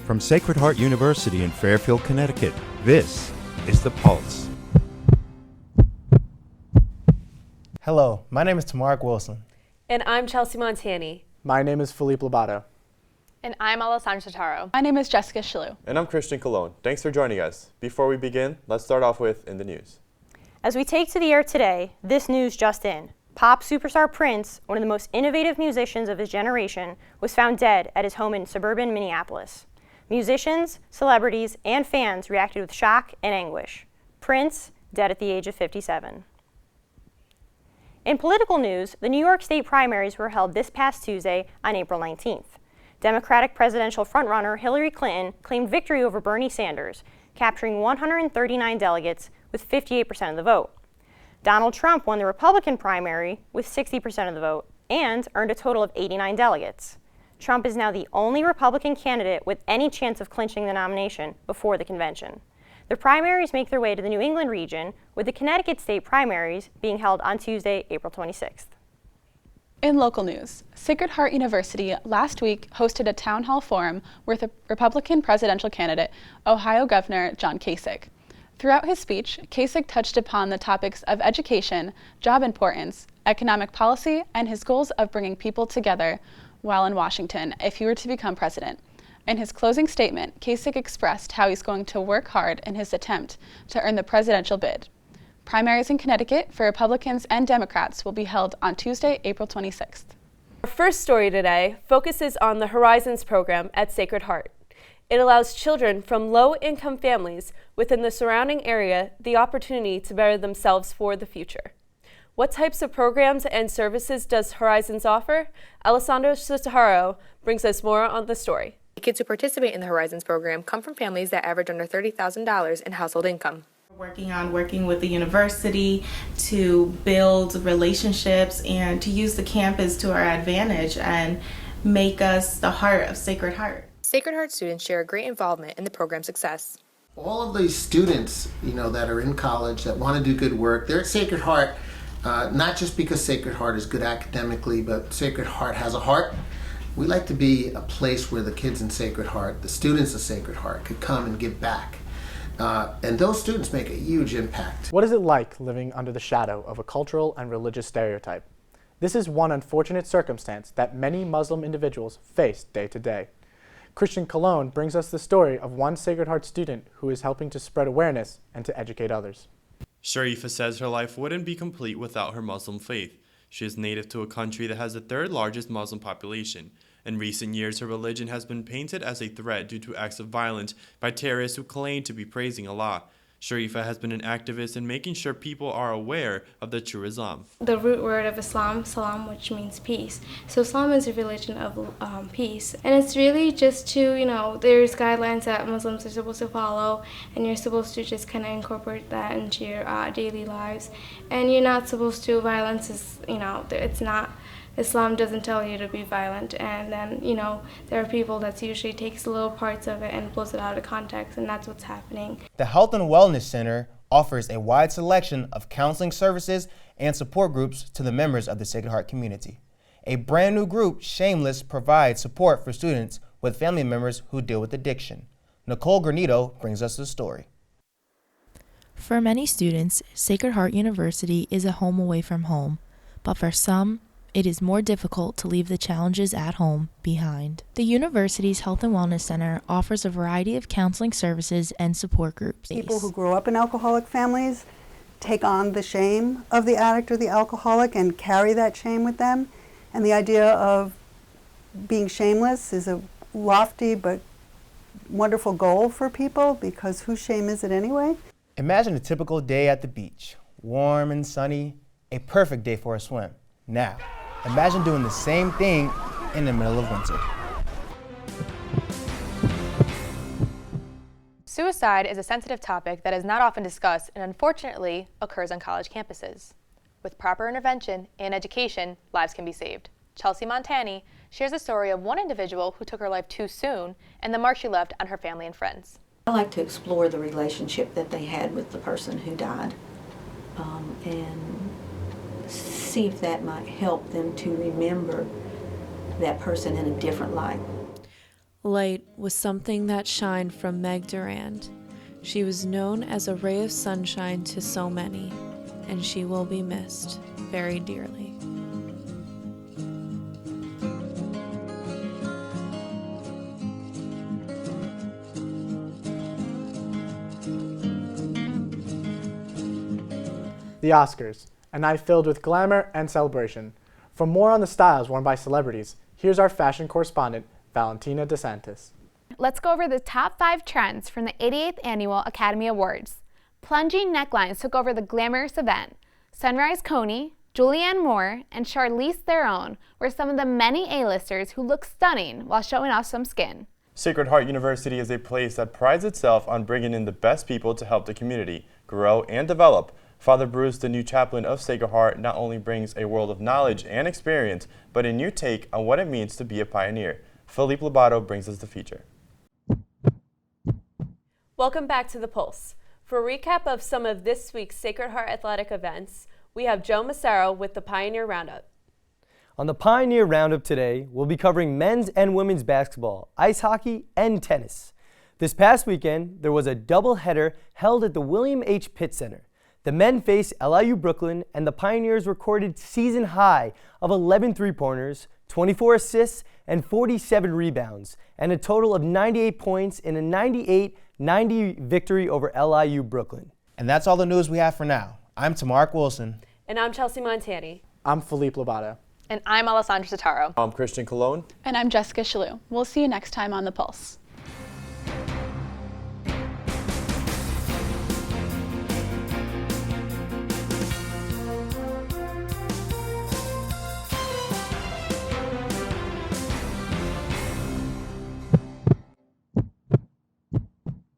From Sacred Heart University in Fairfield, Connecticut, this is The Pulse. Hello, my name is Tamarik Wilson. And I'm Chelsea Montani. My name is Felipe Lobato. And I'm Alessandra Taro. My name is Jessica Shalou. And I'm Christian Colon. Thanks for joining us. Before we begin, let's start off with In the News. As we take to the air today, this news just in. Pop superstar Prince, one of the most innovative musicians of his generation, was found dead at his home in suburban Minneapolis. Musicians, celebrities, and fans reacted with shock and anguish. Prince, dead at the age of 57. In political news, the New York State primaries were held this past Tuesday on April 19th. Democratic presidential frontrunner Hillary Clinton claimed victory over Bernie Sanders, capturing 139 delegates with 58% of the vote. Donald Trump won the Republican primary with 60% of the vote and earned a total of 89 delegates. Trump is now the only Republican candidate with any chance of clinching the nomination before the convention. The primaries make their way to the New England region, with the Connecticut state primaries being held on Tuesday, April 26th. In local news, Sacred Heart University last week hosted a town hall forum with a Republican presidential candidate, Ohio Governor John Kasich. Throughout his speech, Kasich touched upon the topics of education, job importance, economic policy, and his goals of bringing people together while in Washington if he were to become president. In his closing statement, Kasich expressed how he's going to work hard in his attempt to earn the presidential bid. Primaries in Connecticut for Republicans and Democrats will be held on Tuesday, April 26th. Our first story today focuses on the Horizons program at Sacred Heart. It allows children from low-income families within the surrounding area the opportunity to better themselves for the future. What types of programs and services does Horizons offer? Alessandro Sotaro brings us more on the story. The kids who participate in the Horizons program come from families that average under $30,000 in household income. Working with the university to build relationships and to use the campus to our advantage and make us the heart of Sacred Heart. Sacred Heart students share a great involvement in the program's success. All of these students, that are in college that want to do good work, they're at Sacred Heart, not just because Sacred Heart is good academically, but Sacred Heart has a heart. We like to be a place where the kids in Sacred Heart, the students of Sacred Heart, could come and give back. And those students make a huge impact. What is it like living under the shadow of a cultural and religious stereotype? This is one unfortunate circumstance that many Muslim individuals face day to day. Christian Colon brings us the story of one Sacred Heart student who is helping to spread awareness and to educate others. Sharifa says her life wouldn't be complete without her Muslim faith. She is native to a country that has the third largest Muslim population. In recent years, her religion has been painted as a threat due to acts of violence by terrorists who claim to be praising Allah. Sharifa has been an activist in making sure people are aware of the true Islam. The root word of Islam, salam, which means peace. So Islam is a religion of peace. And it's really just to, there's guidelines that Muslims are supposed to follow, and you're supposed to just kind of incorporate that into your daily lives. And you're not supposed to, violence is, it's not, Islam doesn't tell you to be violent, and then, there are people that usually takes little parts of it and pulls it out of context, and that's what's happening. The Health and Wellness Center offers a wide selection of counseling services and support groups to the members of the Sacred Heart community. A brand new group, Shameless, provides support for students with family members who deal with addiction. Nicole Granito brings us the story. For many students, Sacred Heart University is a home away from home, but for some, it is more difficult to leave the challenges at home behind. The university's Health and Wellness Center offers a variety of counseling services and support groups. People who grow up in alcoholic families take on the shame of the addict or the alcoholic and carry that shame with them. And the idea of being shameless is a lofty but wonderful goal for people, because whose shame is it anyway? Imagine a typical day at the beach. Warm and sunny, a perfect day for a swim. Now, imagine doing the same thing in the middle of winter. Suicide is a sensitive topic that is not often discussed and unfortunately occurs on college campuses. With proper intervention and education, lives can be saved. Chelsea Montani shares a story of one individual who took her life too soon and the mark she left on her family and friends. I like to explore the relationship that they had with the person who died and see if that might help them to remember that person in a different light. Light was something that shined from Meg Durand. She was known as a ray of sunshine to so many, and she will be missed very dearly. The Oscars, a night filled with glamour and celebration. For more on the styles worn by celebrities, here's our fashion correspondent, Valentina DeSantis. Let's go over the top 5 trends from the 88th Annual Academy Awards. Plunging necklines took over the glamorous event. Sunrise Coney, Julianne Moore, and Charlize Theron were some of the many A-listers who looked stunning while showing off some skin. Sacred Heart University is a place that prides itself on bringing in the best people to help the community grow and develop. Father Bruce, the new chaplain of Sacred Heart, not only brings a world of knowledge and experience, but a new take on what it means to be a pioneer. Philippe Lobato brings us the feature. Welcome back to The Pulse. For a recap of some of this week's Sacred Heart athletic events, we have Joe Massaro with the Pioneer Roundup. On the Pioneer Roundup today, we'll be covering men's and women's basketball, ice hockey, and tennis. This past weekend, there was a doubleheader held at the William H. Pitt Center. The men faced LIU Brooklyn, and the Pioneers recorded season high of 11 three-pointers, 24 assists, and 47 rebounds, and a total of 98 points in a 98-90 victory over LIU Brooklyn. And that's all the news we have for now. I'm Tamark Wilson. And I'm Chelsea Montani. I'm Philippe Lobato. And I'm Alessandra Sotaro. I'm Christian Colon. And I'm Jessica Shalou. We'll see you next time on The Pulse.